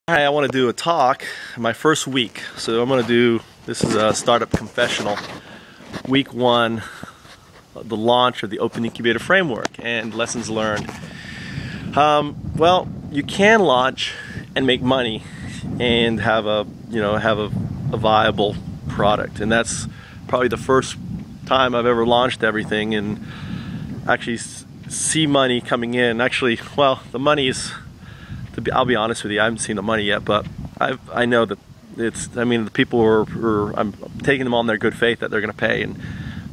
Hi, I want to do a talk, my first week. So I'm going to do, this is a startup confessional, week one, the launch of the Open-incubator framework and lessons learned. Well, you can launch and make money and have a viable product, and that's probably the first time I've ever launched everything and actually see money coming in. Actually, well, the money is, I'll be honest with you, I haven't seen the money yet, but I know that the people I'm taking them on their good faith that they're going to pay, and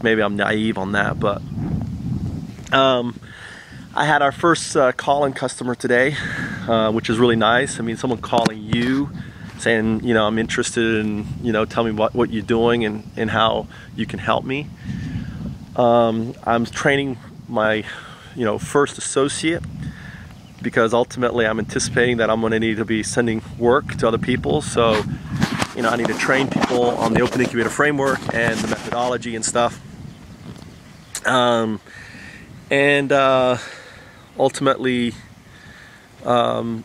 maybe I'm naive on that, but I had our first call-in customer today, which is really nice. I mean, someone calling you saying, I'm interested in, tell me what you're doing and how you can help me. I'm training my, first associate, because ultimately I'm anticipating that I'm going to need to be sending work to other people. So, I need to train people on the Open-incubator framework and the methodology and stuff. Ultimately, like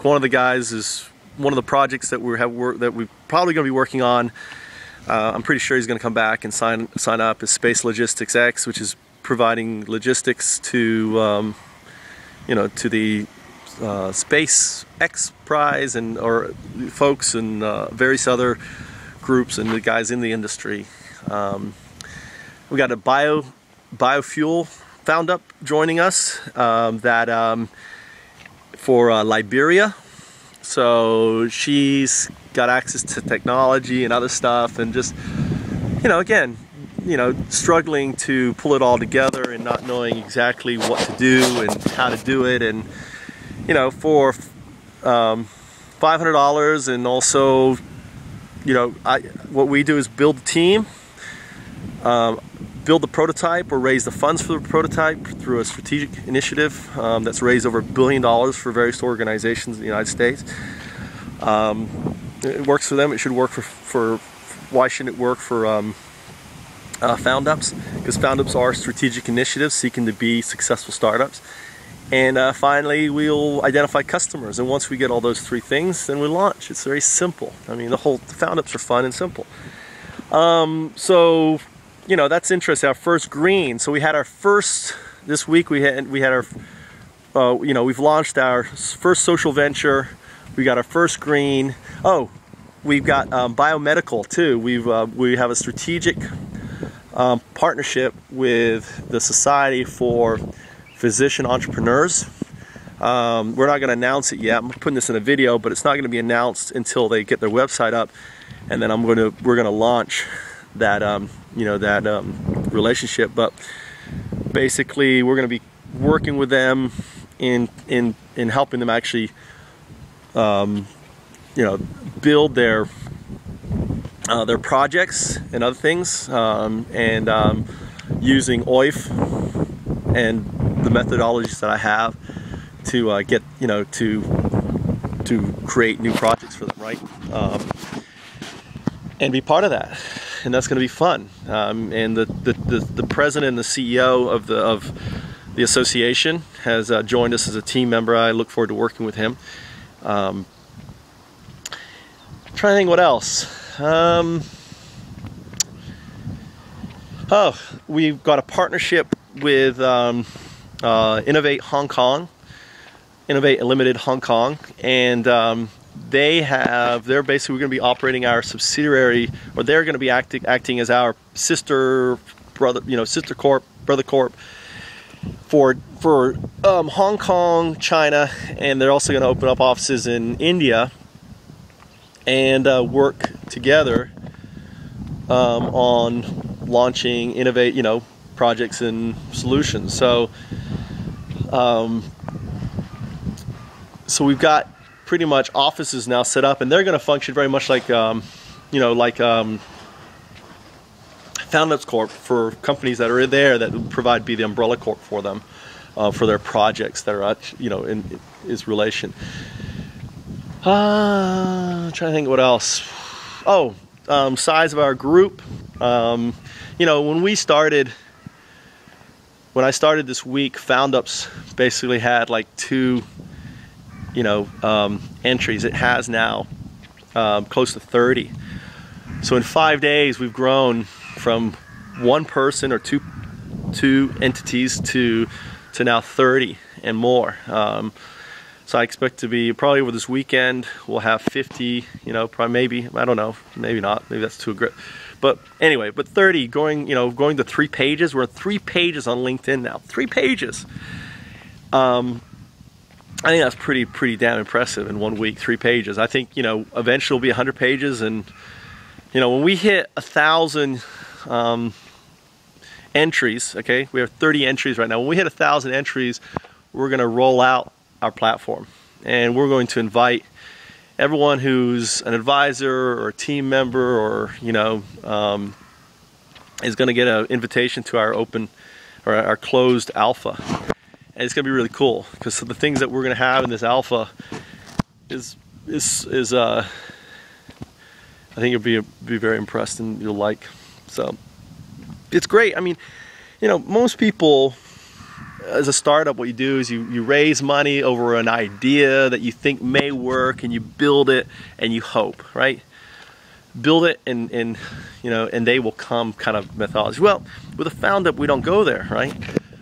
one of the guys is one of the projects that we're probably going to be working on. I'm pretty sure he's going to come back and sign up as Space Logistics X, which is providing logistics to to the Space X Prize or folks and various other groups and the guys in the industry. We got a biofuel FoundUp joining us for Liberia. So she's got access to technology and other stuff, and just again, struggling to pull it all together and not knowing exactly what to do and how to do it. And for $500, and also what we do is build the team, build the prototype or raise the funds for the prototype through a strategic initiative that's raised over $1 billion for various organizations in the United States. It works for them. It should work for why shouldn't it work for FoundUps? Because FoundUps are strategic initiatives seeking to be successful startups. And finally, we'll identify customers. And once we get all those three things, then we launch. It's very simple. I mean, the FoundUps are fun and simple. So, that's interesting. Our first green. So we had our first, this week we had our, we've launched our first social venture. We got our first green. Oh, we've got biomedical too. We have a strategic partnership with the Society for Physician Entrepreneurs. We're not going to announce it yet. I'm putting this in a video, but it's not going to be announced until they get their website up, and then we're going to launch that relationship. But basically, we're going to be working with them in helping them actually build their projects and other things, and using OIF and the methodologies that I have to get to create new projects for them, right? And be part of that, and that's going to be fun. And the president and the CEO of the association has joined us as a team member. I look forward to working with him. Trying to think what else. We've got a partnership with Innovate Limited Hong Kong, and they're basically, we're going to be operating our subsidiary, or they're going to be acting as our sister corp for Hong Kong, China, and they're also going to open up offices in India and work together on launching projects and solutions. So we've got pretty much offices now set up, and they're going to function very much like FoundUps Corp for companies that are there that be the umbrella corp for them for their projects that are in its relation. I'm trying to think what else. Size of our group. When we started, when I started this week, FoundUp's basically had like 2, entries. It has now close to 30. So in 5 days, we've grown from 1 person or two entities to now 30 and more. So I expect to be, probably over this weekend, we'll have 50, probably, maybe, I don't know, maybe not, maybe that's too aggressive. But anyway, 30, going to 3 pages. We're at 3 pages on LinkedIn now, 3 pages. I think that's pretty damn impressive in 1 week, 3 pages. I think, eventually it'll be 100 pages, and, when we hit 1,000 entries, okay, we have 30 entries right now. When we hit 1,000 entries, we're going to roll out our platform, and we're going to invite everyone who's an advisor or a team member, or is going to get an invitation to our open or our closed alpha. And it's going to be really cool, because the things that we're going to have in this alpha is I think you'll be very impressed, and you'll like. So it's great. I mean, most people, as a startup, what you do is you raise money over an idea that you think may work, and you build it and you hope, right? Build it and they will come kind of methodology. Well, with a FoundUp, we don't go there, right?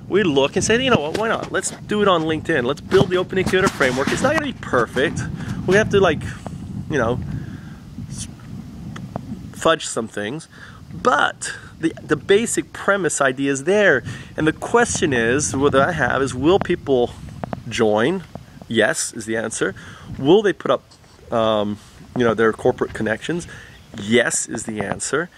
We look and say, what, why not? Let's do it on LinkedIn. Let's build the Open-incubator framework. It's not going to be perfect. We have to fudge some things, but the basic premise idea is there. And the question is, what I have is, will people join? Yes is the answer. Will they put up their corporate connections? Yes is the answer.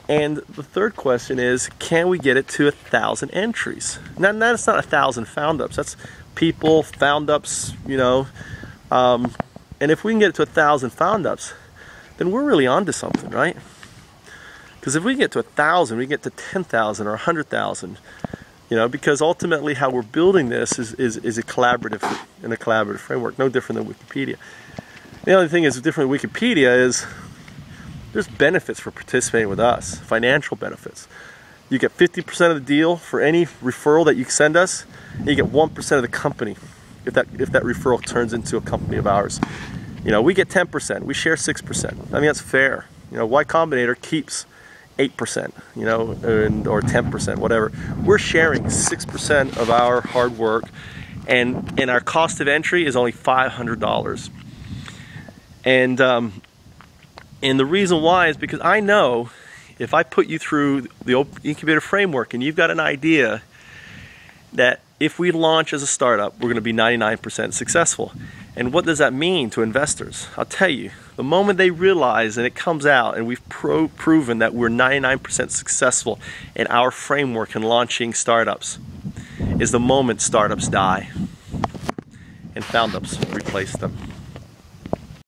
And the third question is, can we get it to 1,000 entries? Now that's not 1,000 FoundUps, that's people, FoundUps, and if we can get it to 1,000 FoundUps, then we're really onto something, right? Because if we get to 1,000, we get to 10,000 or 100,000, because ultimately how we're building this is a collaborative framework, no different than Wikipedia. The only thing is different than Wikipedia is there's benefits for participating with us, financial benefits. You get 50% of the deal for any referral that you send us, and you get 1% of the company if that referral turns into a company of ours. We get 10%, we share 6%. I mean, that's fair. Y Combinator keeps 8%, or 10%, whatever. We're sharing 6% of our hard work, and our cost of entry is only $500. And the reason why is because I know if I put you through the Open-incubator framework and you've got an idea that if we launch as a startup, we're going to be 99% successful. And what does that mean to investors? I'll tell you, the moment they realize and it comes out and we've proven that we're 99% successful in our framework in launching startups, is the moment startups die and FoundUps replace them.